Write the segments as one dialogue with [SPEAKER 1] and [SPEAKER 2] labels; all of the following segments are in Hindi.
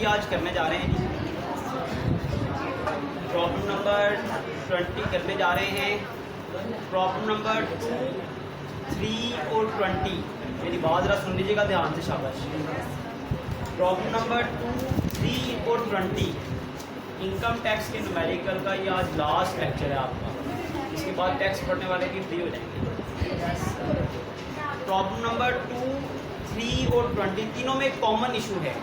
[SPEAKER 1] 20 आज करने जा रहे हैं जी। प्रॉब्लम नंबर 20 करने जा रहे हैं। प्रॉब्लम नंबर 3 और 20, मेरी बात ज़रा सुन लीजिएगा ध्यान से, शाबाश। प्रॉब्लम नंबर 2, 3 और 20 इनकम टैक्स के न्यूमेरिकल का ये आज लास्ट लेक्चर है आपका। इसके बाद टैक्स पढ़ने वाले भी फ्री हो जाएंगे। प्रॉब्लम नंबर 2, 3 और 20 तीनों में एक कॉमन इशू है।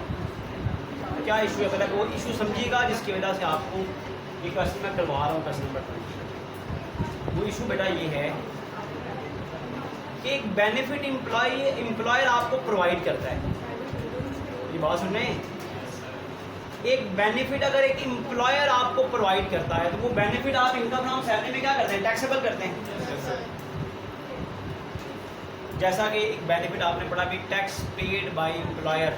[SPEAKER 1] क्या इशू है? मतलब वो इशू समझिएगा जिसकी वजह से आपको ये क्वेश्चन मैं करवा रहा हूँ। क्वेश्चन नंबर 20 वो इशू बेटा ये है कि एक बेनिफिट एम्प्लॉयर आपको प्रोवाइड करता है। ये बात सुन रहे हैं? एक बेनिफिट अगर एक एम्प्लॉयर आपको प्रोवाइड करता है तो वो बेनिफिट आप इनकम फ्रॉम सैलरी में क्या करते हैं? टैक्सेबल करते हैं। जैसा कि एक बेनिफिट आपने पढ़ा कि टैक्स पेड बाय एम्प्लॉयर,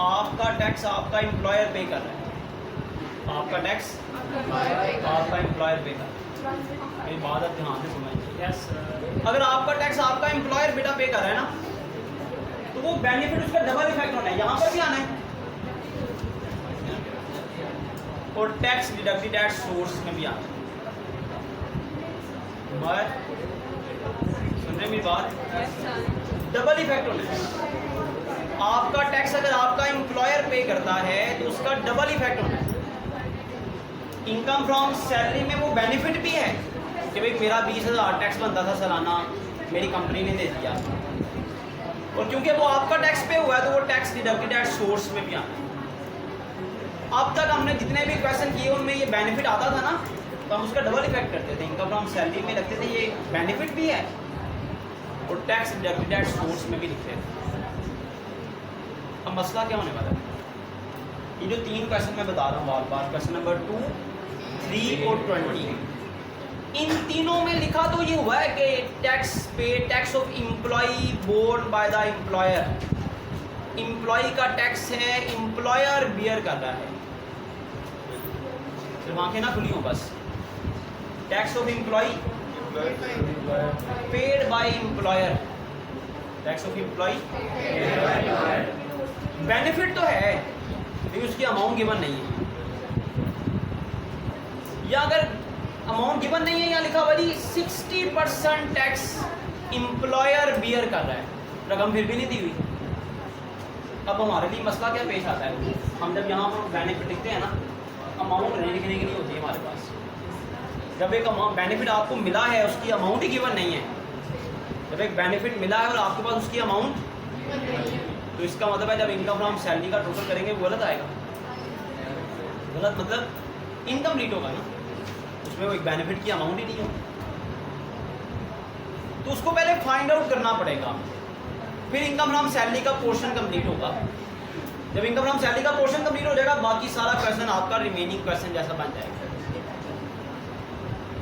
[SPEAKER 1] आपका टैक्स आपका एम्प्लॉयर पे कर रहा है। आपका टैक्स आपका एम्प्लॉयर पे कर रहा है। मेरी बात आप ध्यान से समझिए। अगर आपका टैक्स आपका एम्प्लॉयर बेटा पे कर रहा है ना, तो वो बेनिफिट उसका डबल इफेक्ट होना है, यहाँ पर भी आना है और टैक्स डिडक्टेड एट सोर्स में भी आना है। सुन रहे मेरी बात? डबल इफेक्ट होना है। आपका टैक्स अगर आपका एम्प्लॉयर पे करता है तो उसका डबल इफेक्ट होना है। इनकम फ्रॉम सैलरी में वो बेनिफिट भी है कि भाई मेरा 20,000 टैक्स बनता था सालाना, मेरी कंपनी ने दे दिया, और क्योंकि वो आपका टैक्स पे हुआ है तो वो टैक्स डिडक्टेड एट सोर्स में भी आना है। अब तक हमने जितने भी क्वेश्चन किए उनमें ये बेनिफिट आता था ना, तो हम उसका डबल इफेक्ट करते थे। इनकम फ्रॉम सैलरी में लगते थे ये बेनिफिट भी है और टैक्स डिडक्टेड एट सोर्स में भी लिखते थे। अब मसला क्या होने वाला है? ये जो 3 क्वेश्चन मैं बता रहा हूँ बार बार, क्वेश्चन नंबर 2, 3 और 20, इन तीनों में लिखा तो ये हुआ है कि tax of employee borne by the employer. Employee का टैक्स है, एम्प्लॉयर बियर कर रहा है। सिर्फ आंखें ना खुली हो बस। Tax of employee paid by employer, tax of employee benefit तो है लेकिन उसकी अमाउंट गिवन नहीं है। या अगर अमाउंट गिवन नहीं है, या लिखा हुआ जी 60% टैक्स एम्प्लॉयर बियर कर रहा है, रकम फिर भी नहीं दी हुई। अब हमारे लिए मसला क्या पेश आता है? हम जब यहाँ पर बेनिफिट लिखते हैं ना, अमाउंट नहीं लिखने की नहीं होती है हमारे पास। जब एक बेनिफिट आपको मिला है उसकी अमाउंट ही गिवन नहीं है, जब एक बेनिफिट मिला है और आपके पास उसकी अमाउंट, तो इसका मतलब है जब इनकम फ्रॉम सैलरी का टोटल करेंगे वो गलत आएगा। गलत मतलब इनकम्प्लीट होगा ना, उसमें वो एक बेनिफिट की अमाउंट ही नहीं होगी। तो उसको पहले फाइंड आउट करना पड़ेगा, फिर इनकम फ्रॉम सैलरी का पोर्शन कंप्लीट होगा। जब इनकम फ्रॉम सैलरी का पोर्शन कंप्लीट हो जाएगा, बाकी सारा क्वेश्चन आपका रिमेनिंग क्वेश्चन जैसा बन जाएगा।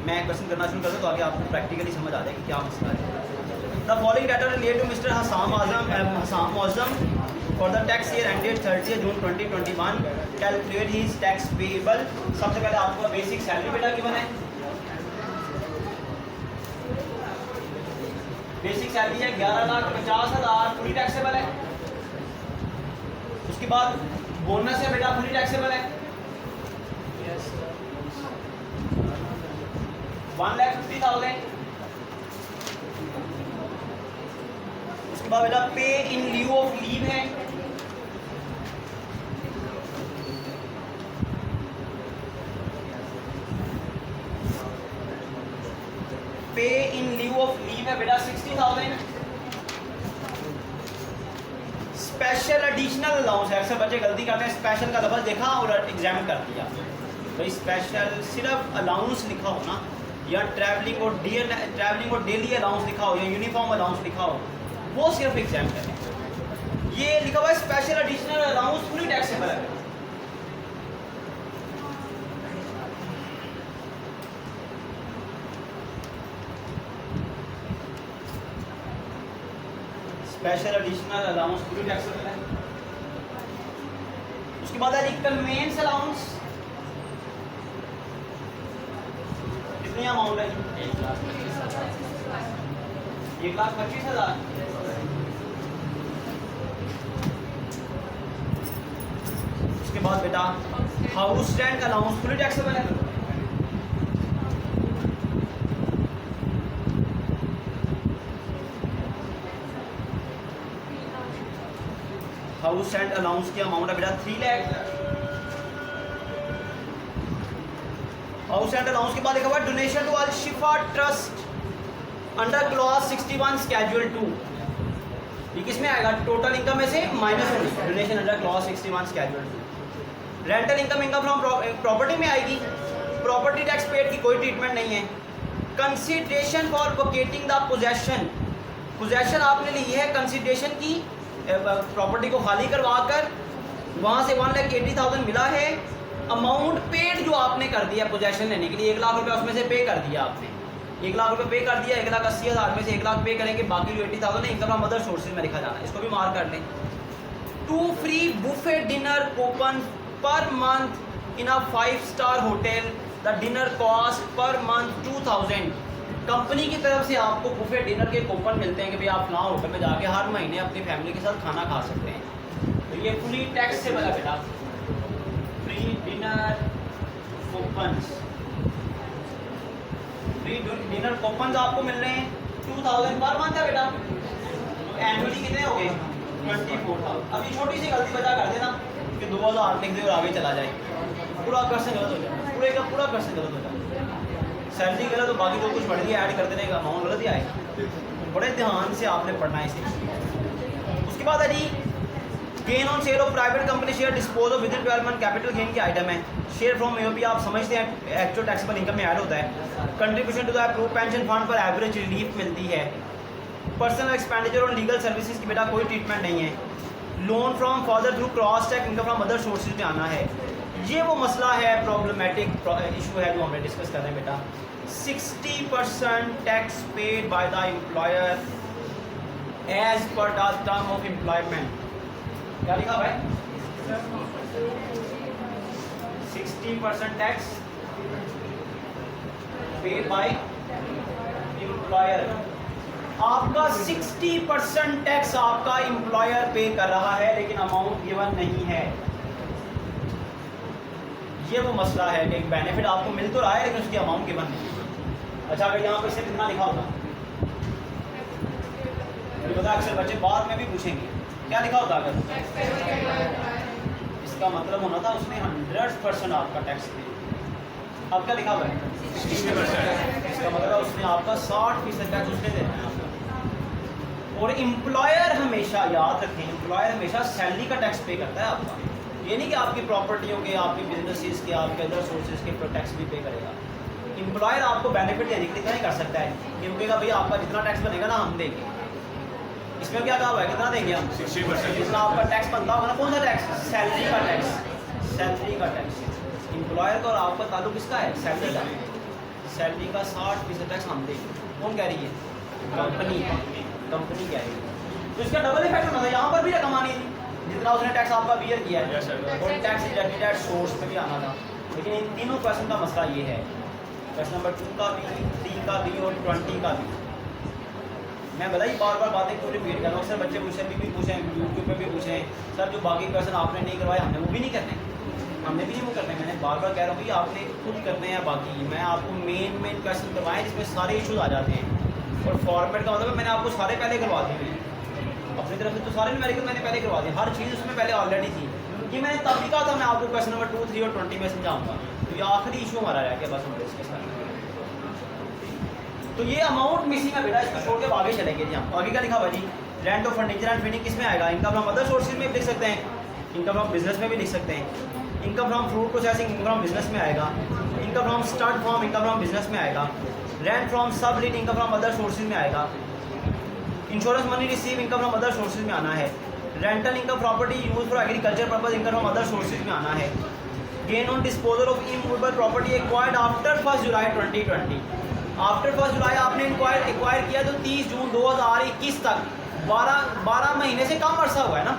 [SPEAKER 1] मैं क्वेश्चन करना शुरू करता हूँ तो आगे आपको प्रैक्टिकली समझ आ जाएगी क्या मसला है। The following data relate to mister Hasam Azam for the tax year ended 30 June 2021, calculate his tax payable. सबसे पहले आपको बेसिक सैलरी बेटा गिवन है। बेसिक सैलरी है 11,50,000 फुली टैक्सेबल है। उसके बाद बोनस है बेटा फुली टैक्सेबल है। 1,50,000। उसके बाद बेटा पे इन ल्यू ऑफ लीव है। पे इन ल्यू ऑफ लीव है बेटा 60,000। स्पेशल एडिशनल अलाउंस है। अक्सर बच्चे गलती करते हैं, स्पेशल का लफ्ज़ देखा और एग्जामिन कर दिया। भाई स्पेशल सिर्फ अलाउंस लिखा हो ना, या ट्रैवलिंग और डेली अलाउंस लिखा हो, या यूनिफॉर्म अलाउंस लिखा हो, वो सिर्फ एग्जाम करें। ये लिखा हुआ है special additional allowance fully taxable है। Special additional allowance fully taxable है। उसके बाद है कन्वेंस अलाउंस। कितनी अमाउंट है? 1,25,000। बाद बेटा house rent allowance fully taxable है। हाउस रेंट अलाउंस की अमाउंट है बेटा 3 लाख। हाउस रेंट अलाउंस के बाद देखा हुआ donation to Al Shifa trust under clause 61 schedule 2, ये किसमें आएगा? टोटल इनकम में से माइनस होगी donation under clause 61 schedule 2। Rental income income from property में आएगी। प्रॉपर्टी टैक्स पेड की कोई ट्रीटमेंट नहीं है। Consideration for vacating the possession, possession आपने ली है कंसिडरेशन की, प्रॉपर्टी को खाली करवा कर वहाँ से 1,80,000 मिला है। अमाउंट पेड जो आपने कर दिया पोजेशन लेने के लिए 1 लाख रुपये उसमें से पे कर दिया आपने, 1 लाख रुपये पे कर दिया, 1,80,000 में से 1 लाख पे करेंगे, बाकी जो 80,000 है इनकम फ्रॉम अदर सोर्सेज में लिखा जाना है, इसको भी मार्क कर लें। 2 free buffet dinner coupon per month in a five-star hotel, the dinner cost per month 2,000। Company की तरफ से आपको बुफे डिनर के कूपन मिलते हैं कि भाई आप फलां होटल में जाके हर महीने अपनी फैमिली के साथ खाना खा सकते हैं, तो ये फुली टैक्स से बना बेटा। Free dinner coupons, free dinner coupons आपको मिल रहे हैं 2,000 पर मंथ है बेटा, तो एनुअली कितने हो गए? 24,000। अब ये छोटी सी गलती बचा कर देना कि 2,000 लिख दे और आगे चला जाए, पूरा क्वेश्चन गलत हो जाए, पूरे का पूरा क्वेश्चन गलत हो जाए। सैलरी गलत तो बाकी जो कुछ बढ़ गया ऐड कर देने का अमाउंट गलत ही आएगा, बड़े ध्यान से आपने पढ़ना है इसे। उसके बाद है जी gain on sale of private company share dispose of within 12 month, capital gain की आइटम है। शेयर फ्रॉम यूपी आप समझते हैं एक्चुअल टैक्सेबल इनकम में ऐड होता है। Contribution to the approved pension fund पर एवरेज रिलीफ मिलती है। पर्सनल एक्सपेंडिचर और लीगल सर्विसेज की बेटा कोई ट्रीटमेंट नहीं है। Loan from father through cross cheque income from other sources में आना है। ये वो मसला है, प्रॉब्लमेटिक इशू है जो हमने डिस्कस कर रहे हैं बेटा। 60% tax paid by the employer as per the term of employment. क्या लिखा हुआ है? 60% टैक्स पेड बाय एम्प्लॉयर। आपका 60% टैक्स आपका एम्प्लॉयर पे कर रहा है, लेकिन अमाउंट गिवन नहीं है। ये वो मसला है कि एक बेनिफिट आपको मिल तो रहा है लेकिन उसकी अमाउंट गिवन नहीं है। अच्छा, अगर यहाँ पर इसे कितना लिखा होगा, पता अक्सर बच्चे बाद में भी पूछेंगे क्या लिखा होता अगर, इसका मतलब होना था उसने 100% आपका टैक्स दिया। अब क्या लिखा हुआ है? 60%। इसका मतलब उसने आपका 60% टैक्स उसने देना है आपका। और एम्प्लॉयर हमेशा याद रखें, एम्प्लॉयर हमेशा सैलरी का टैक्स पे करता है आपका। ये नहीं कि आपकी प्रॉपर्टियों के, आपकी बिजनेसेस के, आपके अदर सोर्सेज के टैक्स भी पे करेगा। एम्प्लॉयर आपको बेनिफिट देने के लिए नहीं कर सकता है कि बोलेगा भाई आपका जितना टैक्स बनेगा ना हम देंगे। इसमें क्या कहा हुआ है, कितना देंगे हम? 60%। जितना आपका टैक्स बनता होगा ना, कौन सा टैक्स? सैलरी का टैक्स, सैलरी का टैक्स। एम्प्लॉयर का और आपका ताल्लुक किसका है? सैलरी का। सैलरी का 60% टैक्स हम देंगे। कौन कह रही है? कंपनी, कंपनी कह रही है। तो इसका डबल इफेक्ट होना था, यहाँ पर भी रकम आनी थी जितना उसने टैक्स आपका बियर किया है, और टैक्स डिडक्टेड एट सोर्स पे भी आना था। लेकिन इन तीनों क्वेश्चन का मसला ये है, क्वेश्चन नंबर 2 का भी, 3 का भी और 20 का भी। मैं बताइए बार बार बातें क्यों रिपीट कर रहा हूँ। अक्सर बच्चे मुझसे भी पूछें, यूट्यूब पे भी पूछें, सर जो बाकी क्वेश्चन आपने नहीं करवाए हमने वो भी नहीं करने, हमने भी नहीं वो करने। मैंने बार बार कह रहा हूँ भाई आपने खुद करने हैं बाकी। मैं आपको मेन क्वेश्चन करवाएं जिसमें सारे इशूज़ आ जाते हैं। और फॉर्मेट का मतलब मैंने आपको सारे पहले करवा दिए, अपनी तरफ से तो सारे न्यूमेरिकल मैंने पहले करवा दिए, हर चीज़ उसमें पहले ऑलरेडी थी। ये मैंने तब भी कहा था मैं आपको क्वेश्चन नंबर 2, 3 और 20 में समझाऊंगा। तो ये आखिरी इशू हमारा रह गया बस हम डिस्कस करेंगे। तो ये अमाउंट मिसिंग है बेटा, इसको छोड़ के आगे चलेंगे जी हम। आगे क्या लिखा हुआ जी? Rent of furniture and fitting किस में आएगा? इनकम फ्रॉम अदर सोर्सेज में भी लिख सकते हैं, इनकम फ्रॉम बिजनेस में भी लिख सकते हैं। Income from fruit processing income from business में आएगा। Income from stud form income from business में आएगा। रेंट फ्रॉम सब lead income from other sources में आएगा। Insurance money receive income from other sources में आना है। Rental income property use for agriculture purpose income from other sources में आना है। Gain on disposal of immovable property acquired after 1 July 2020। After 1 जुलाई आपने एक्वायर किया तो 30 जून 2021 तक 12 महीने से कम अर्सा हुआ है ना,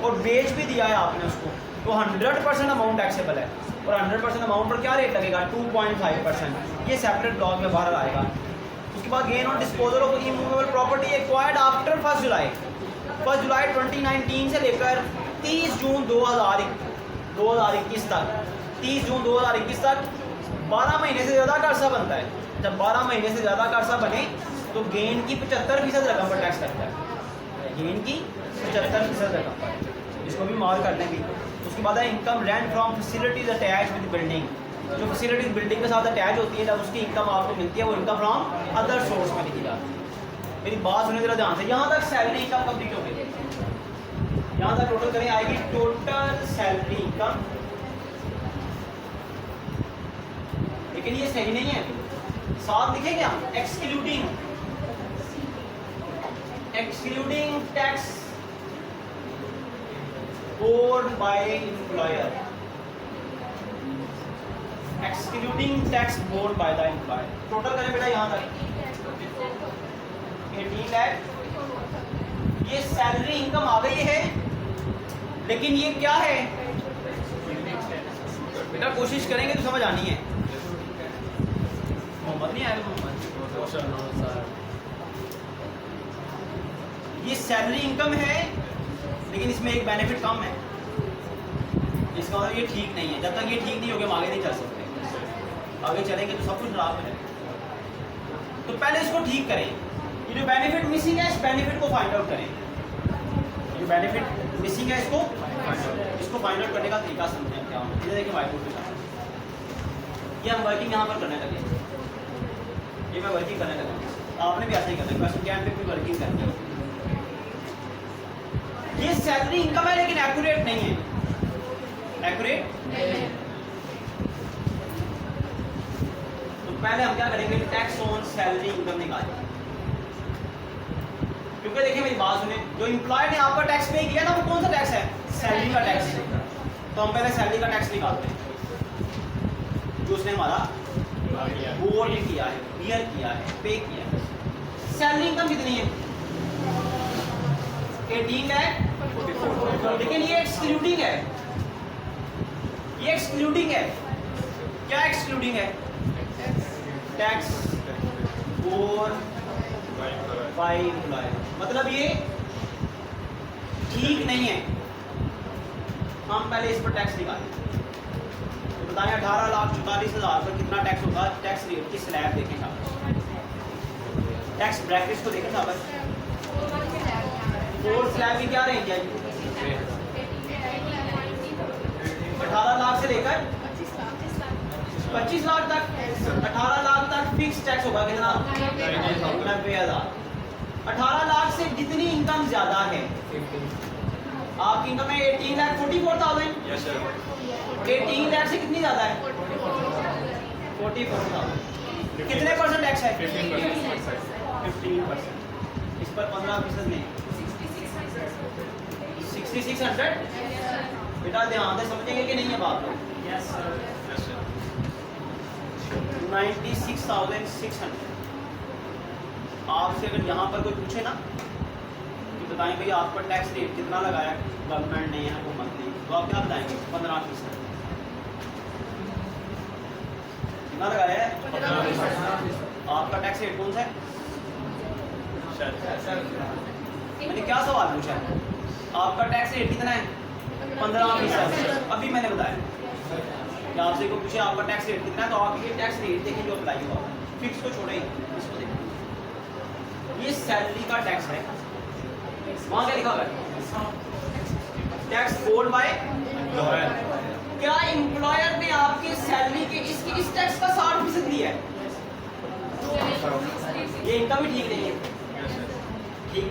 [SPEAKER 1] और बेच भी दिया है आपने उसको, तो 100% अमाउंट टैक्सेबल है। और 100% अमाउंट पर क्या रेट लगेगा? 2.5%। ये सेपरेट ब्लॉक में बाहर आएगा। उसके बाद gain on disposal of immovable property acquired after 1 जुलाई 2019 से लेकर 30 जून 2021 तक, 30 जून 2021 तक 12 महीने से ज़्यादा का अर्सा बनता है। जब 12 महीने से ज़्यादा का अर्सा बने तो गेन की 75% रकम पर टैक्स लगता है। गेन की 75% रकम पर, इसको भी मार्क कर लेंगे। उसके बाद है income rent from facilities attach with building. जो फैसिलिटीज बिल्डिंग के साथ अटैच होती है, जब उसकी इनकम आपको मिलती है, वो इनकम फ्रॉम अदर सोर्स में लिखी जाती है। मेरी बात सुनिए जरा ध्यान से। यहाँ तक सैलरी इनकम कंप्लीट हो गई, यहाँ तक टोटल करें आएगी टोटल सैलरी इनकम, लेकिन ये सही नहीं है। साथ लिखेंगे हम excluding tax borne by employer, excluding tax borne bye the employer. Total करें बेटा यहाँ तक 18 लाख। ये सैलरी इनकम आ गई है, लेकिन ये क्या है बेटा, कोशिश करेंगे तो समझ आनी है। मोहम्मद नहीं आएगा, मोहम्मद। ये सैलरी इनकम है, लेकिन इसमें एक बेनिफिट कम है। इसका मतलब ये ठीक नहीं है। जब तक ये ठीक नहीं होगा हम आगे नहीं चल सकते। आगे चलेंगे तो सब कुछ खराब है। तो पहले इसको ठीक करें। ये जो बेनिफिट मिसिंग है, इस बेनिफिट को फाइंड आउट करें। जो बेनिफिट मिसिंग है, इसको फाइंड आउट करने का तरीका समझें क्या होगा। ये देखिए व्हाइट बोर्ड पे साथ, ये हम वर्किंग यहाँ पर करने लगे। ये मैं वर्किंग करने लगा, आपने भी ऐसा ही करना है। क्वेश्चन कैन पे भी वर्किंग करनी है। ये सैलरी इनकम है, लेकिन एक्यूरेट नहीं है। एक्यूरेट तो पहले हम क्या करेंगे, टैक्स ऑन सैलरी इनकम निकालेंगे। क्योंकि देखिए मेरी बात सुने, जो एम्प्लॉयर ने आपका टैक्स पे किया ना, वो कौन सा टैक्स है? सैलरी का टैक्स। तो हम पहले सैलरी का टैक्स निकालते हैं, जो उसने हमारा बोर्ड किया है, बियर किया है, पे किया है। सैलरी इनकम कितनी है? 18 लाख। लेकिन ये एक्सक्लूडिंग है, ये एक्सक्लूडिंग है। क्या एक्सक्लूडिंग है? टैक्स और बाय एम्प्लॉयर। मतलब ये ठीक नहीं है। हम पहले इस पर टैक्स निकालें। तो बताएं 18,44,000 पर कितना टैक्स होगा? टैक्स रेट की स्लैब देखें साहब, टैक्स ब्रैकेट्स को देखें साहब। 4 स्लैब की क्या रेंज है? 18 लाख से लेकर 25 लाख तक। 18 लाख तक फिक्स टैक्स होगा कितना? 90,000। 18 लाख से जितनी इनकम ज्यादा है, आपकी इनकम है 18,44,000। 18 लाख से कितनी ज्यादा है? 44,000। कितने परसेंट टैक्स है? 15%। इस पर 15% नहीं, 6600। बेटा ध्यान से समझेंगे कि नहीं है बात लोग? 96,600। आपसे अगर यहाँ पर कोई पूछे ना कि बताएं भाई आप पर टैक्स रेट कितना लगाया गवर्नमेंट ने या हुकूमत ने, तो आप क्या बताएंगे? 15%। कितना लगाया है? 15%। आपका टैक्स रेट कौन सा है? मैंने क्या सवाल पूछा है? आपका टैक्स रेट कितना है? 15%। अभी मैंने बताया कि आपसे को पूछे आपका टैक्स रेट कितना है, तो आप ये टैक्स रेट देखें जो अप्लाई हुआ, फिक्स को छोड़े, इसको देखें। ये सैलरी का टैक्स है। वहाँ क्या लिखा हुआ है? Tax borne by employer. क्या एम्प्लॉयर ने आपकी सैलरी के इस टैक्स का 60% दिया है? ये इनकम भी ठीक नहीं है। ठीक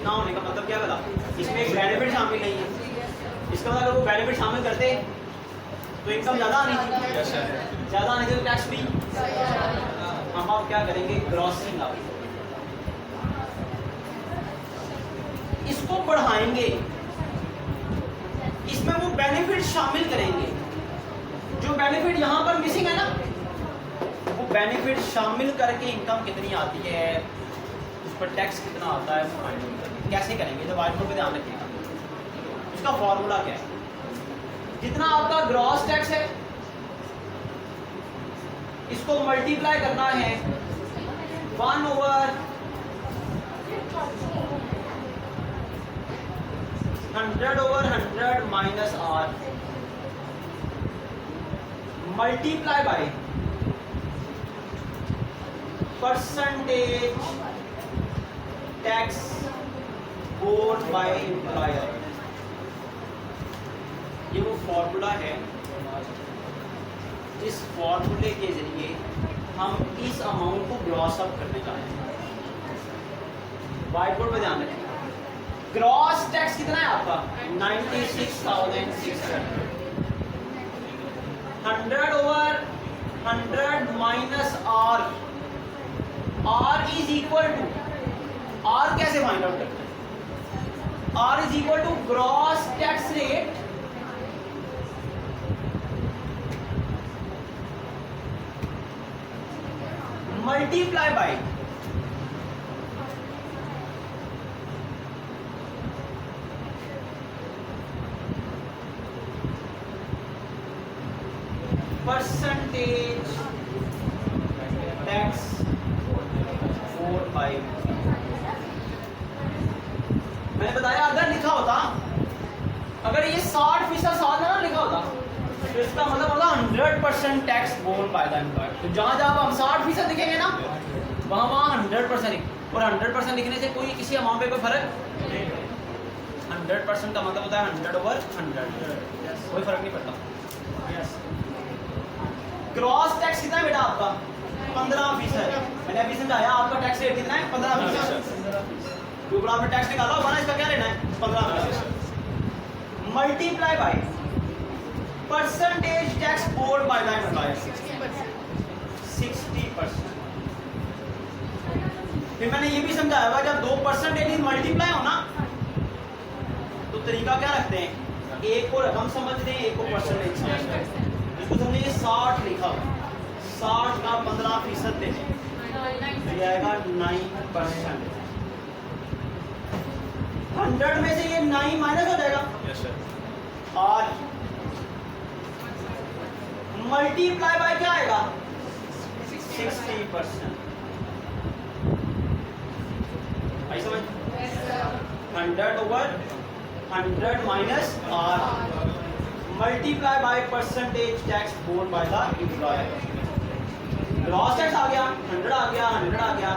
[SPEAKER 1] ना होने का मतलब क्या बोला? इसमें एक बेनिफिट शामिल नहीं है। इसका मतलब अगर वो बेनिफिट शामिल करते तो इनकम ज़्यादा आनी चाहिए, ज़्यादा आने चाहिए, टैक्स भी। हम आप क्या करेंगे? ग्रॉसिंग आप इसको बढ़ाएंगे, इसमें वो बेनिफिट शामिल करेंगे। जो बेनिफिट यहाँ पर मिसिंग है ना, वो बेनिफिट शामिल करके इनकम कितनी आती है, उस पर टैक्स कितना आता है, वो फाइंड आउट करेंगे। कैसे करेंगे? तो व्हाइट बोर्ड पे ध्यान रखिएगा। उसका फॉर्मूला क्या है? जितना आपका ग्रॉस टैक्स है, इसको मल्टीप्लाई करना है 1/100/100 minus R. Multiply by percentage tax borne by employer. ये वो फॉर्मूला है जिस फॉर्मूले के जरिए हम इस अमाउंट को ग्रॉस अप करने का है। व्हाइट बोर्ड पे ध्यान रखें। ग्रॉस टैक्स कितना है आपका 96,600। 100/100 minus R. R is equal to, R कैसे फाइंड आउट करते हैं? R is equal to gross tax rate multiply by percentage tax 4/5। मैंने बताया अगर लिखा होता, अगर ये 60% साल ना लिखा होता तो इसका मतलब होगा 100% tax borne by the employer. तो जहां जहां हम 60% लिखेंगे ना वहां वहां 100%। और 100% लिखने से कोई किसी अमाउंट पे कोई फर्क नहीं। 100% का मतलब होता है 100/100, कोई फर्क नहीं पड़ता। क्रॉस टैक्स कितना है बेटा आपका 15%। मैंने अभी समझाया आपका टैक्स रेट कितना है 15%। जो ऊपर आपने टैक्स निकाला होगा ना इसका क्या लेना है 15%। Multiply by percentage tax borne bye the employer 60%। फिर मैंने ये भी समझाया हुआ जब 2 परसेंटेज मल्टीप्लाई हो ना तो तरीका क्या रखते हैं, एक को रकम समझते हैं एक को परसेंटेज समझते हैं। इसको समझिए 60 लिखा हुआ, 60 का 15% लेते हैं तो ये आएगा 9%। 100 में से ये 9 माइनस हो जाएगा। Yes sir. और मल्टीप्लाई बाय क्या आएगा 60%। आई समझ? 100/100 minus R multiply by percentage tax borne by the employer. Gross tax आ गया 100 आ गया 100 आ गया।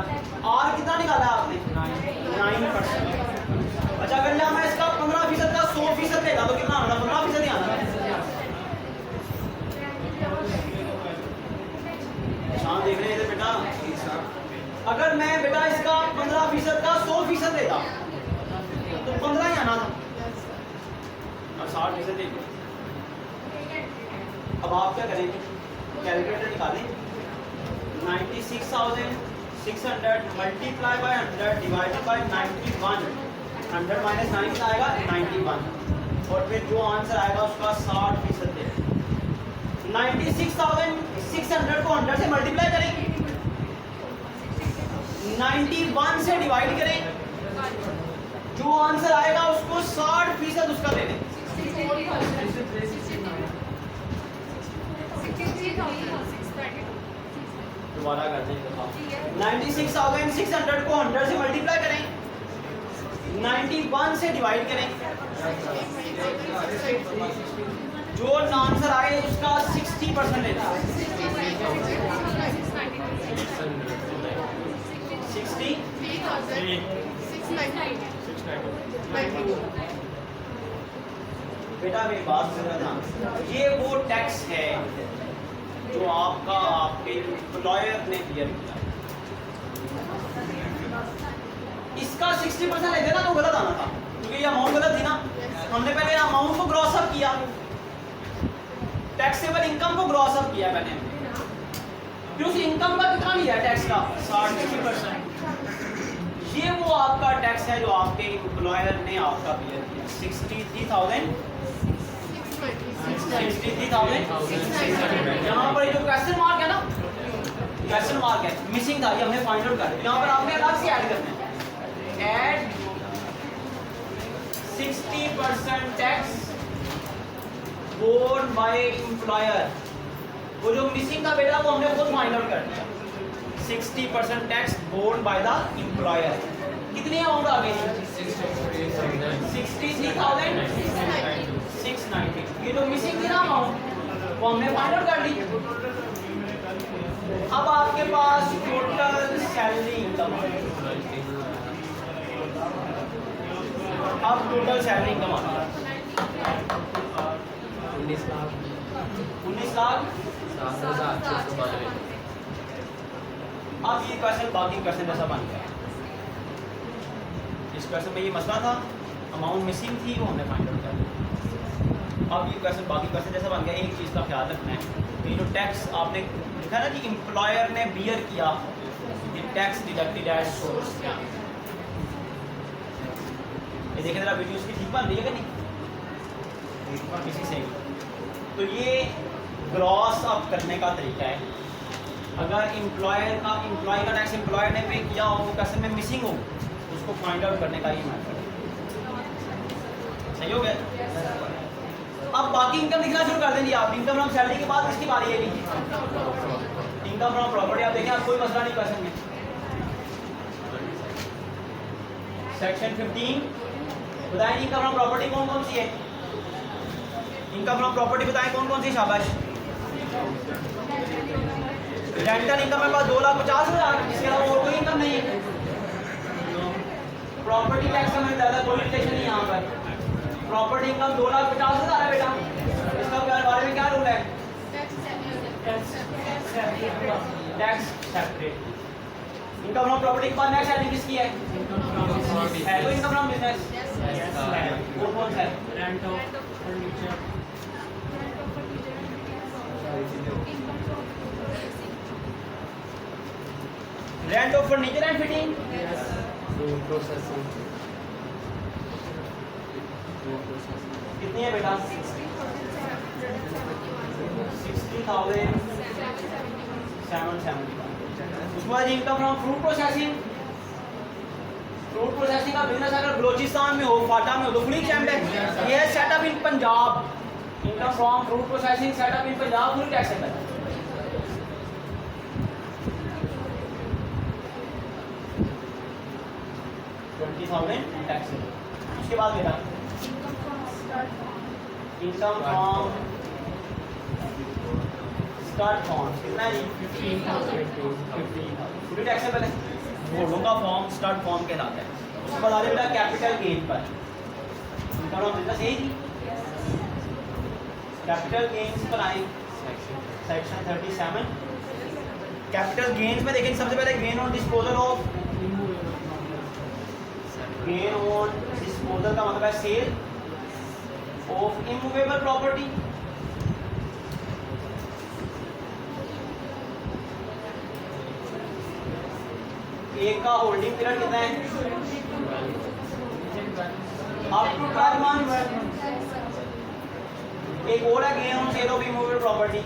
[SPEAKER 1] आर कितना निकाला आपने 9%। अच्छा अगर मैं इसका 15% का 100% लेगा तो कितना आना 15% ही आना। हाँ देख रहे थे बेटा, अगर मैं बेटा इसका 15% का 100% लेता तो 15 ही आना था। अब 60% दे। अब आप क्या करेंगे कैलकुलेटर निकालें। 96,600 multiply by 100 divided by 91। 100 minus 9 कितना आएगा 91। और फिर जो आंसर आएगा उसका 60% दे। 96,600 को 100 से मल्टीप्लाई करें, 91 से डिवाइड करें, जो आंसर आएगा उसको 60% उसका दे दें। दोबारा करते हैं 96,600 को 100 से मल्टीप्लाई करें, 91 से डिवाइड करें, जो आंसर आए उसका 60% लेना। 60 बेटा मेरी बात सुनना ध्यान। ये वो टैक्स है जो आपका आपके एम्प्लॉयर ने क्लियर किया। इसका 60% लेते ना तो गलत आना था क्योंकि ये अमाउंट गलत थी ना। हमने पहले अमाउंट को ग्रॉस अप किया, टैक्सेबल इनकम को ग्रॉस अप किया मैंने। फिर उस इनकम का कितना लिया टैक्स का 60%। ये वो आपका टैक्स है जो आपके एम्प्लॉयर ने आपका क्लियर किया 63,000। यहाँ पर जो क्वेश्चन मार्क है ना, क्वेश्चन मार्क है मिसिंग था, ये हमने फाइंड आउट कर दिया। यहाँ पर आपने अलग से ऐड करना है, add 60% tax borne by employer. वो जो मिसिंग था बेटा वो हमने खुद फाइंड आउट कर दिया। 60% tax borne by the employer. कितनी अमाउंट आ गई 63,690। ये जो मिसिंग थी ना अमाउंट वो हमने फाइंड आउट कर ली। अब आपके पास टोटल सैलरी इनकम, अब टोटल सैलरी इनकम आ गया 19 लाख 7,692। अब ये क्वेश्चन बाकी क्वेश्चन जैसा बन गया। इस क्वेश्चन में ये मसला था, अमाउंट मिसिंग थी, वो हमने फाइंड आउट कर लिया। अब ये क्वेश्चन बाकी क्वेश्चन जैसा बन गया। एक चीज़ का ख्याल रखना है, ये जो टैक्स आपने लिखा ना कि एम्प्लॉयर ने बियर किया, ये टैक्स डिडक्टेड एज सोर्स। ये देखें जरा वीडियो इसकी ठीक बन रही है कि नहीं, किसी से तो ये ग्रॉस अप करने का तरीका है। अगर एम्प्लॉय का टैक्स एम्प्लॉयर ने पे किया हो, क्वेश्चन में मिसिंग हो, उसको फाइंड आउट करने का ये मेथड है। सही हो गया। अब बाकी इनकम लिखना शुरू कर देंगे आप। इनकम फ्रॉम सैलरी के बाद किसकी बारी है? Income from property. आप देखें, आप कोई मसला नहीं क्वेश्चन में। सेक्शन 15 बताएं इनकम फ्रॉम प्रॉपर्टी कौन कौन सी है? इनकम फ्रॉम प्रॉपर्टी बताएं कौन कौन सी? शाबाश। रेंटल इनकम मेरे पास 2,50,000, इसके अलावा और कोई इनकम नहीं है। प्रॉपर्टी टैक्स का मैं ज़्यादा कोई रिलेशन नहीं यहाँ पर। प्रॉपर्टी इनकम 2,50,000 है बेटा, इसका बारे में क्या रूल है? Tax separate. Income from property के बाद नेक्स्ट हेडिंग किसकी है? तो इनकम फ्रॉम बिजनेस वो कौन सा है? Rent of furniture. Rent of furniture and fitting. कितनी है बेटा? 60,770। उसके बाद income from fruit processing. Fruit processing का बिजनेस अगर बलोचिस्तान में हो, फाटा में हो, तो फुली टैक्स है। ये है setup in Punjab. Income from fruit processing setup in Punjab, fully tax है। 20,000 टैक्स। उसके बाद बेटा इनकम फ्रॉम स्टार्ट फॉर्म कितना है? 15,000 फुली टैक्स है। पहले बोर्डों का फॉर्म स्टार्ट फॉर्म कहलाता है। उसके बाद आगे बेटा कैपिटल गेन पर इनकम फ्रॉम बिजनेस यही थी। कैपिटल गेन्स पर आई सेक्शन 37। कैपिटल गेन्स में देखें सबसे पहले gain on disposal of. Gain on disposal का मतलब है सेल ऑफ इमूवेबल प्रॉपर्टी। एक का होल्डिंग पीरियड कितना है? Up to 12 month. एक और है gain on sale of immovable property.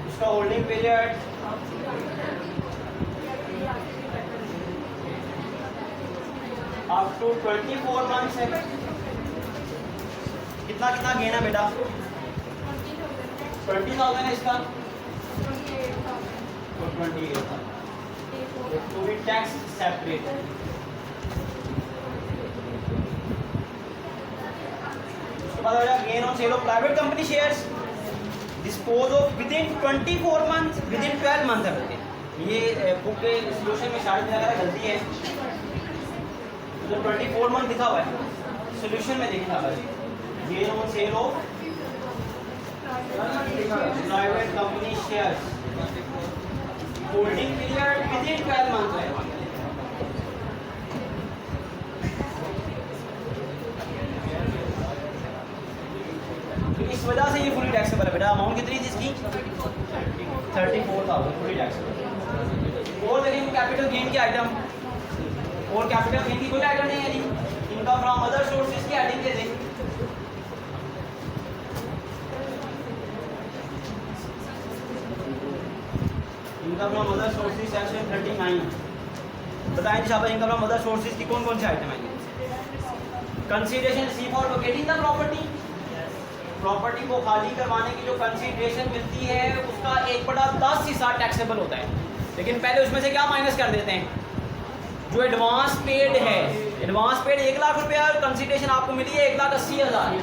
[SPEAKER 1] उसका holding period up to 24 months है। कितना कितना गेन है बेटा? 20,000 है इसका और 28,000 टू बी टैक्स सेपरेट। उसके बाद gain on sale of private company shares dispose of with in 24 month, with in 12 month है बेटे। ये बुक के सोल्यूशन में शायद वगैरह गलती है, जो 24 मंथ लिखा हुआ है सोल्यूशन में लिखा हुआ है। Gain on sale of private company shares holding period with in 12 month है। तो इस वजह से ये फुली टैक्सेबल है बेटा। अमाउंट कितनी थी इसकी? 34,000 फुली टैक्सेबल। और देखेंगे कैपिटल गेन की आइटम, और कैपिटल गेन की कोई आइटम नहीं है जी। इनकम फ्रॉम अदर सोर्सेज की हेडिंग दे दें। Income from other sources section 39। बताएं जी इनकम फ्रॉम अदर सोर्सेज की कौन कौन सी आइटम आएंगे? Consideration receive for locating the property, property को खाली करवाने की जो कंसीडरेशन मिलती है उसका 1/10 हिस्सा टैक्सेबल होता है, लेकिन पहले उसमें से क्या माइनस कर देते हैं, जो एडवांस पेड है। एडवांस पेड 1 लाख रुपया और कंसीडरेशन आपको मिली है 1,80,000।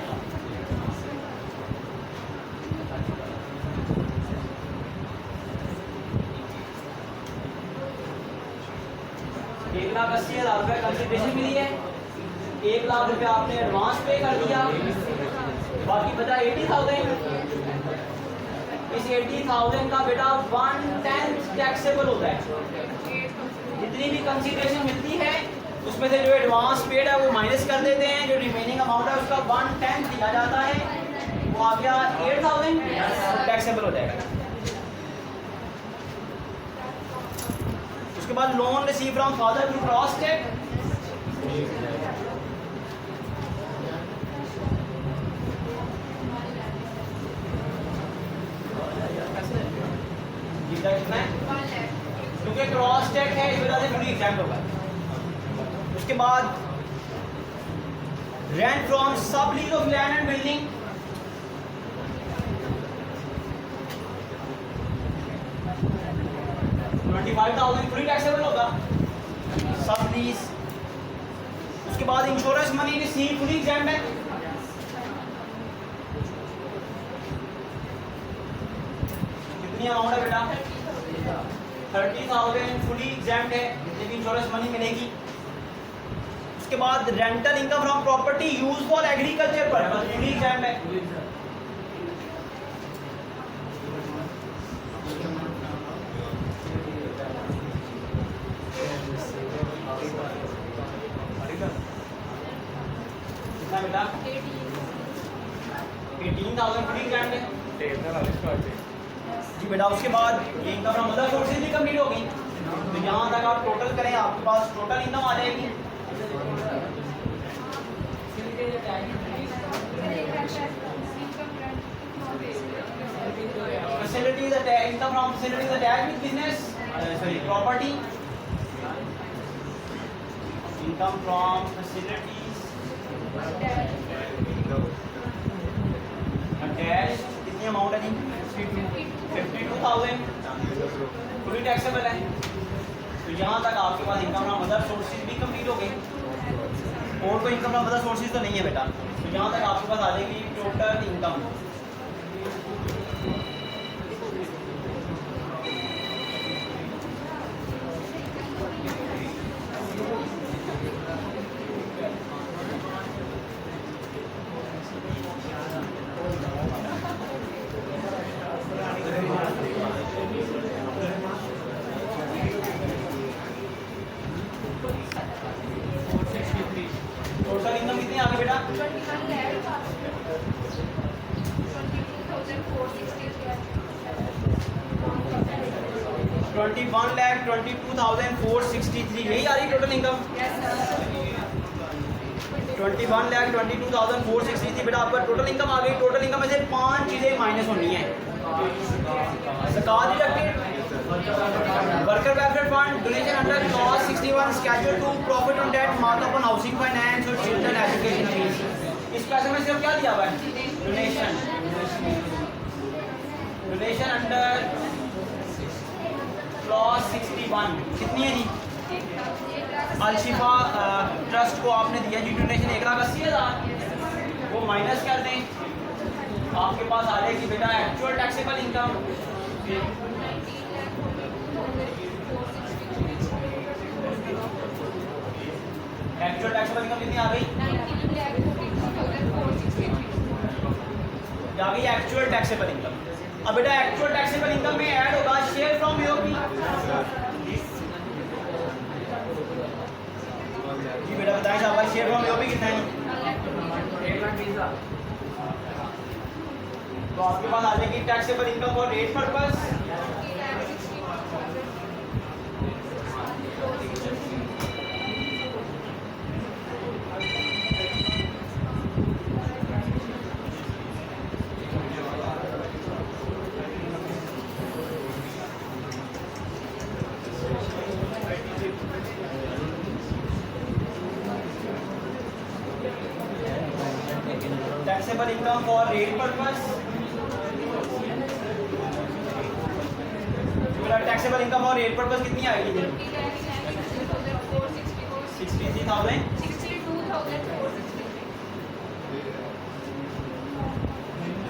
[SPEAKER 1] 1,80,000 रुपया कंसीडरेशन मिली है, 1 लाख रुपया आपने एडवांस पे कर दिया, बाकी बचा 80,000। इस 80,000 का बेटा 1/10 टैक्सेबल होता है। जितनी भी कंसीडरेशन मिलती है उसमें से जो एडवांस पेड है वो माइनस कर देते हैं, जो रिमेनिंग अमाउंट है उसका 1/10 दिया जाता है, वो आ गया 8,000 टैक्सेबल हो जाएगा। उसके बाद loan receive from father to cross cheque, क्योंकि क्रॉस चेक है इस वजह से फुली एग्जाम होगा। उसके बाद rent from sub lease of land and building, $25,000 fully taxable होगा सब लीज। उसके बाद insurance money receive fully exempt है, कितनी अमाउंट है बेटा, 30,000 फुली एग्जाम्ड है, जितनी भी इंश्योरेंस मनी मिलेगी। उसके बाद rental income from property use for agriculture purpose fully examined है। कितना बेटा, 18,000 फुली एग्जाम्ड है जी बेटा। उसके बाद ये इनकम फ्रॉम अदर सोर्सेज भी कंप्लीट होगी, तो यहाँ तक आप टोटल करें आपके पास टोटल इनकम आ जाएगी। Facilities income from facilities attached with business, sorry property, income from facilities attached, कितनी अमाउंट है जी, 52,000 फुली टैक्सेबल है। तो यहाँ तक आपके पास इनकम फ्रॉम अदर सोर्सेज भी कंप्लीट हो गई, और कोई इनकम फ्रॉम अदर सोर्सेज तो नहीं है बेटा। तो यहाँ तक आपके पास आ जाएगी टोटल इनकम। टोटल इनकम कितनी आ गई बेटा, 21,22,463, यही आ रही टोटल इनकम। 21,22,463 बेटा आपका टोटल इनकम आ गई। टोटल इनकम में से 5 चीजें माइनस होनी है, ज़कात deducted, worker welfare fund, donation under clause 61, schedule 2, profit on debt, mark on housing finance और चिल्ड्रन एजुकेशन फीस। इस पैसे में सिर्फ क्या दिया हुआ है, डोनेशन। डोनेशन अंडर क्लॉज 61 कितनी है जी, अलशिफा ट्रस्ट को आपने दिया जी डोनेशन 1,80,000, वो माइनस कर दें, आपके पास आ जाएगी बेटा actual taxable income. Actual taxable income कितनी आ गई, आ गई एक्चुअल टैक्सेबल इनकम। अब बेटा एक्चुअल टैक्सेबल इनकम में ऐड होगा शेयर फ्रॉम यूपी जी बेटा, बताएं शाबाश, शेयर फ्रॉम यूपी कितना है, 1,20,000। तो आपके पास आ जाएगी taxable income for rate purpose, taxable income for rate purpose, taxable income for rate purpose कितनी आएगी? 63,000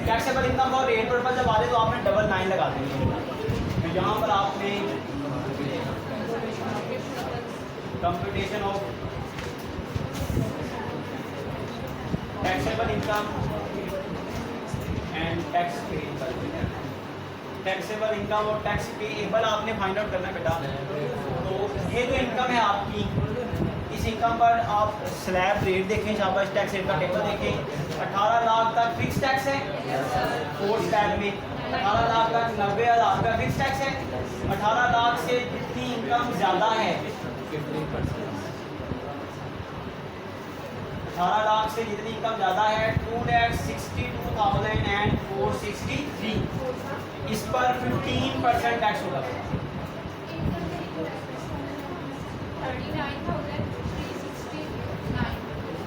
[SPEAKER 1] taxable income for rate purpose जब आते तो आपने 99 लगा देंगे। तो यहाँ पर आपने computation of taxable income and tax payable, taxable income और टैक्स पेएबल आपने फाइंड आउट करना है बेटा। तो ये जो इनकम है आपकी, इस इनकम पर आप स्लैब रेट देखें, शाबाश, टैक्स रेट का टेबल देखें। 18 लाख तक फिक्स टैक्स है, फोर्थ स्लैब में 18 लाख तक 90,000 का फिक्स टैक्स है। 18 लाख से जितनी इनकम ज़्यादा है, 18 लाख से जितनी इनकम ज़्यादा है 2,62,463, इस पर 15% टैक्स होगा।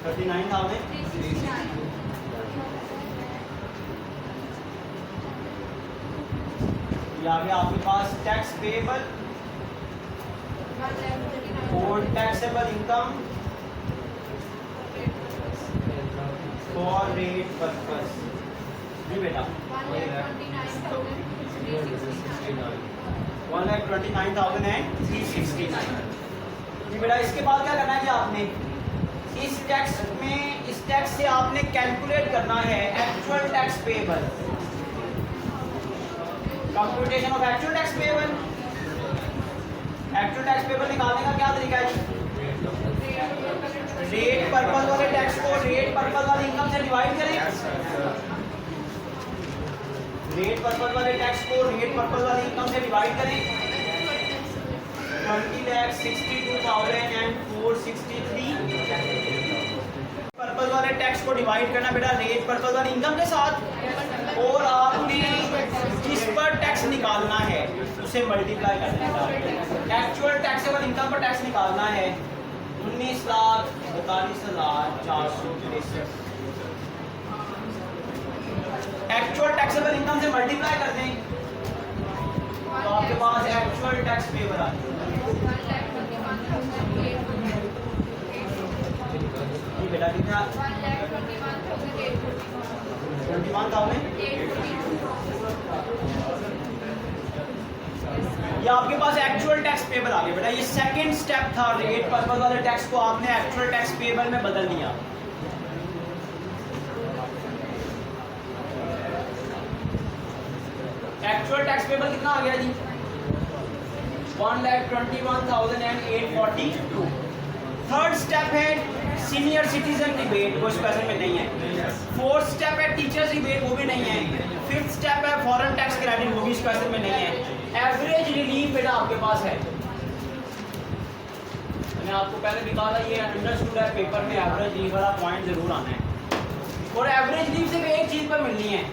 [SPEAKER 1] 39,369 या भी आपके पास टैक्स पेएबल और taxable income for rate purpose जी बेटा 1,29,369 जी बेटा। इसके बाद क्या करना है जी आपने इस टैक्स से आपने कैलकुलेट करना है actual tax payable, computation of actual tax payable. Actual tax payable निकालने का क्या तरीका है जी? रेट पर्पस वाले टैक्स को रेट पर्पस वाली इनकम से डिवाइड करें, रेट पर्पस वाले टैक्स को रेट पर्पस वाली इनकम से डिवाइड करें। 20,62,463 पर्पस वाले टैक्स को डिवाइड करना बेटा रेट पर्पस वाली इनकम के साथ, और आपने जिस पर टैक्स निकालना है उसे मल्टीप्लाई कर देना। एक्चुअल टैक्सेबल इनकम पर टैक्स निकालना है 19,42,463, एक्चुअल टैक्सेबल इनकम से मल्टीप्लाई कर दें तो आपके पास एक्चुअल टैक्स पेएबल आ जाएगा। बेटा कितना? 21,000। ये आपके पास एक्चुअल टैक्स पेएबल आ गया बेटा। ये सेकंड स्टेप था, रेट पर्पस वाले टैक्स को आपने एक्चुअल टैक्स पेएबल में बदल दिया। एक्चुअल टैक्स पेएबल कितना आ गया जी? 1,21,842। थर्ड स्टेप है सीनियर सिटीजन रिबेट, वो स्पेशल में नहीं है। फोर्थ स्टेप है टीचर्स रिबेट, वो भी नहीं है। फिफ्थ स्टेप है फॉरेन टैक्स क्रेडिट, वो भी स्पेशल में नहीं है। एवरेज रिलीफ बेटा आपके पास है, मैंने आपको पहले भी कहा था, ये अंडरस्टूड है, पेपर में एवरेज रिलीफ वाला पॉइंट जरूर आना है। और एवरेज रिलीफ सिर्फ एक चीज पर मिलनी है,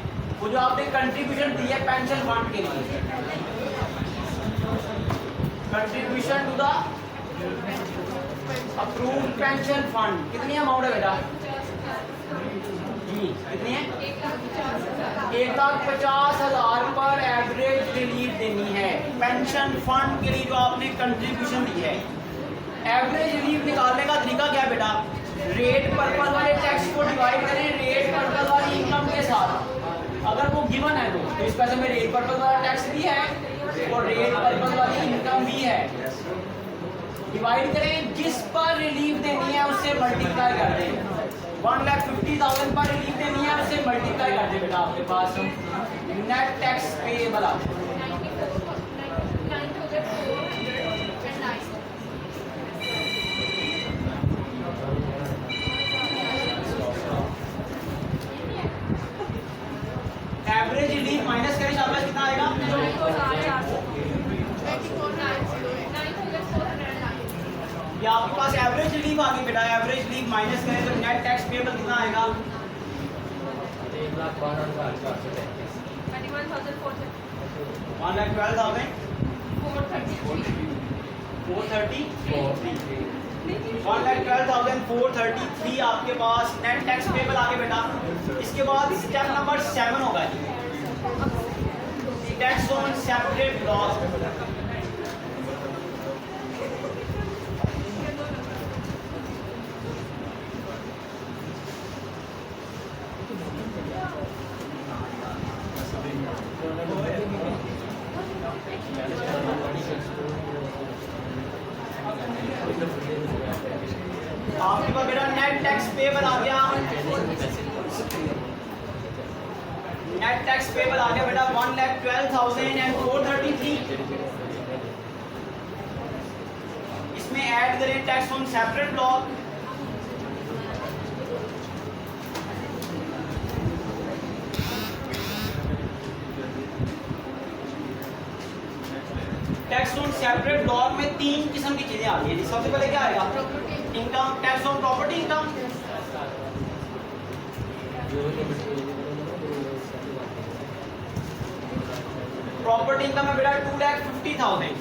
[SPEAKER 1] वो जो आपने कंट्रीब्यूशन दी है पेंशन फंड के लिए, contribution to the approved pension fund. कितनी अमाउंट है बेटा? कितनी है? 1,50,000 पर एवरेज रिलीफ देनी है पेंशन फंड के लिए जो आपने कंट्रीब्यूशन दी है। एवरेज रिलीफ निकालने का तरीका क्या है बेटा? रेट पर्पस वाले टैक्स को डिवाइड करें रेट पर्पस वाली इनकम के साथ। अगर वो गिवन है तो इस पैसे में रेट पर्पस वाला टैक्स भी है और रेट पर्पस वाली इनकम भी है। डिवाइड करें, जिस पर रिलीफ देनी है उससे मल्टीप्लाई कर दें। 1,50,000 पर रिलीफ देनी है उससे मल्टीप्लाई कर दें बेटा, आपके पास नेट टैक्स पेएबल आ जाए। एवरेज रिलीफ माइनस करें शाबाश, कितना आएगा? ये आपके पास एवरेज रिलीफ आ गई बेटा। एवरेज रिलीफ माइनस करें तो नेट टैक्स पेएबल कितना आएगा? 1,12,433। 1,12,433 आपके पास नेट टैक्स पेबल आगे बेटा। इसके बाद स्टेप नंबर 7 होगा जी, टैक्स ऑन सेपरेट लॉस। आपके पास बेटा नेट टैक्स पेबल आ गया, नेट टैक्स पेबल आ गया बेटा 1,12,433। इसमें ऐड करें tax on separate block. Tax on separate block में 3 किस्म की चीजें आती हैं। सबसे पहले क्या आएगा? Income, tax on property income. Property income है बेटा 2,50,000,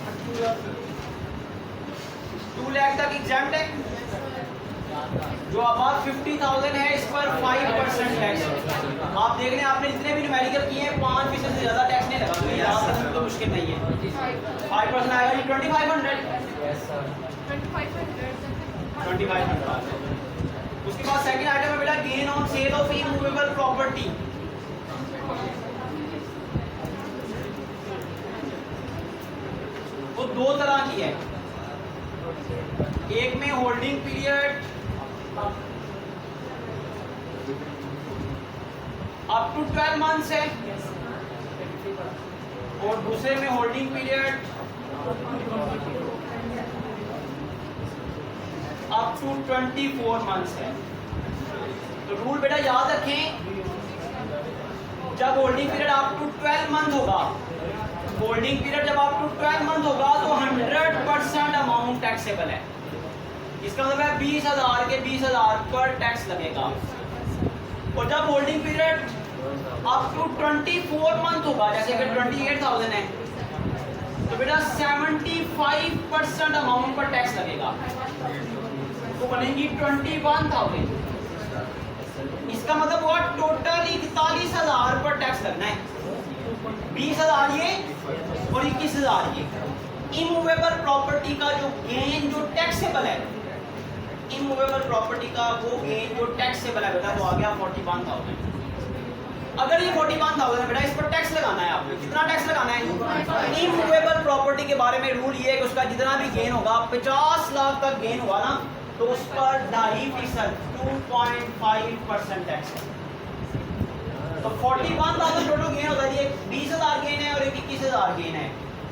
[SPEAKER 1] 2 लाख तक एग्जाम्प्ट है। जो अबाव 50,000 है इस पर 5% टैक्स। आप देख रहे हैं आपने जितने भी न्यूमेरिकल किए हैं 5% से ज्यादा टैक्स नहीं लगा, तो ये याद रखना तो मुश्किल नहीं है। 5% आएगा जी 2,500। उसके बाद सेकंड आइटम है बेटा gain on sale of immovable property. वो 2 तरह की है, एक में holding period up to 12 months है और दूसरे में holding period up to 24 months है। तो रूल बेटा याद रखें, जब holding period up to 12 month होगा, होल्डिंग पीरियड जब अप टू 12 मंथ होगा तो 100% अमाउंट टैक्सेबल है। इसका मतलब है 20,000 के 20,000 पर टैक्स लगेगा। और जब holding period up to 24 month होगा, जैसे अगर 28,000 है तो बेटा 75% अमाउंट पर टैक्स लगेगा, तो बनेगी 21,000। इसका मतलब हुआ टोटल 41,000 पर टैक्स लगना है। 20,000 ये और 21,000 ये। इमूवेबल प्रॉपर्टी का जो गेन जो टैक्सेबल है, इमूवेबल प्रॉपर्टी का वो गेन जो टैक्सेबल है बेटा वो आ गया 41,000। अगर ये 41,000 है बेटा, इस पर टैक्स लगाना है आपको। कितना टैक्स लगाना है? इमूवेबल प्रॉपर्टी के बारे में रूल ये है कि उसका जितना भी गेन होगा, 50 लाख तक गेन हुआ ना, तो उस पर 2.5% 2.5% टैक्स है। तो 41,000 टोटल गेन होता है, एक 20,000 गेन है और एक 21,000 गेन है।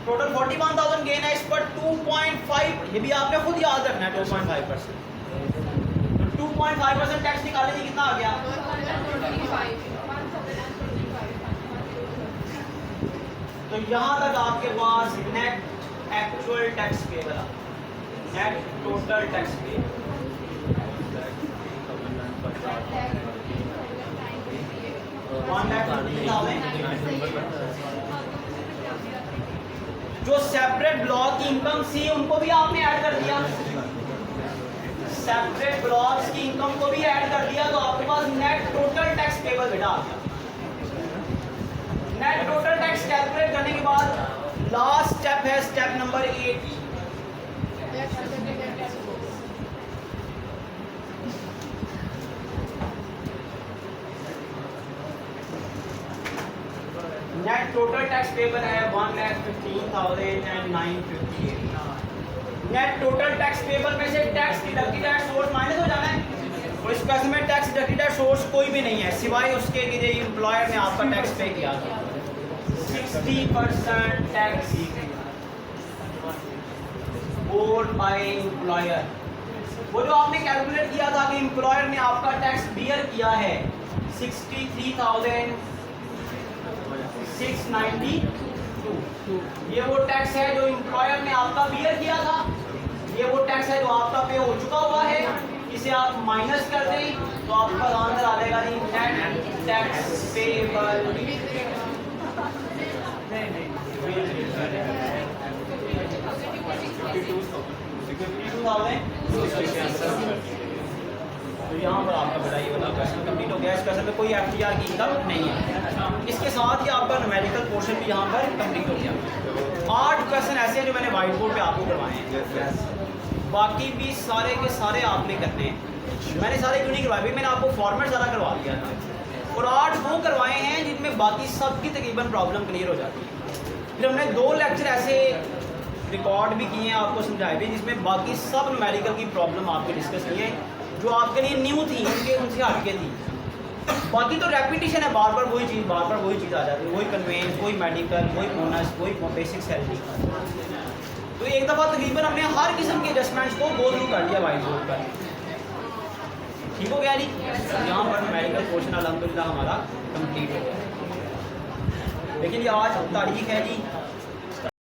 [SPEAKER 1] टोटल 41,000 गेन है, इस पर 2.5, ये भी आपने खुद याद रखना है 2.5%। तो 2.5% टैक्स निकालने से कितना आ गया? तो यहां तक आपके पास net actual tax payable, net total tax payable. जो सेपरेट ब्लॉक की इनकम सी उनको भी आपने ऐड कर दिया, सेपरेट ब्लॉक्स की इनकम को भी ऐड कर दिया, तो आपके पास नेट टोटल टैक्स पेबल बेटा आ गया। नेट टोटल टैक्स कैलकुलेट करने के बाद लास्ट स्टेप है step number 8। Net total tax payable है 1,15,958। नेट टोटल टैक्स पेबल में से tax deducted at source minus हो जाना है। और इस केस में टैक्स डिडक्टेड एट सोर्स कोई भी नहीं है सिवाय उसके कि जो एम्प्लॉयर ने आपका टैक्स पे किया था। 60% टैक्स बोर्ड बाय एम्प्लॉयर। वो जो आपने कैलकुलेट किया था कि एम्प्लॉयर ने आपका टैक्स बियर किया है 63,692, ये वो टैक्स है जो एम्प्लॉयर ने आपका बियर किया था। ये वो टैक्स है जो आपका पे हो चुका हुआ है। इसे आप माइनस कर दें तो आपका आंसर आ जाएगा जी नेट टैक्स पेबल। गया, इस क्वेश्चन में कोई FTR की इनकम नहीं है। इसके साथ ही आपका न्यूमेरिकल पोर्शन भी यहाँ पर कंप्लीट हो गया। 8 क्वेश्चन ऐसे हैं जो मैंने व्हाइट बोर्ड पे आपको करवाए हैं, बाकी भी सारे के सारे आपने करने हैं। मैंने सारे क्यों नहीं करवाए भाई, मैंने आपको फॉर्मेट सारा करवा दिया था, और 8 वो करवाए हैं जिनमें बाकी सबकी तकरीबन प्रॉब्लम क्लियर हो जाती है। फिर हमने 2 लेक्चर ऐसे रिकॉर्ड भी किए हैं, आपको समझाए भी, जिसमें बाकी सब न्यूमेरिकल की प्रॉब्लम आपके डिस्कस किए हैं जो आपके लिए न्यू थी, उनसे हटके थी। बाकी तो रेपिटेशन है, बार बार वही चीज़ आ जाती है, वही कन्वेंस, वही मेडिकल, वही बोनस, वही बेसिक सैलरी। तो एक दफ़ा तकरीबन हमने हर किस्म के एडजस्टमेंट्स को गो थ्रू कर दिया व्हाइट बोर्ड पर। ठीक हो गया जी। यहाँ पर मेडिकल पोर्शन अल्हम्दुलिल्लाह हमारा कंप्लीट हो गया। लेकिन ये आज तारीख है जी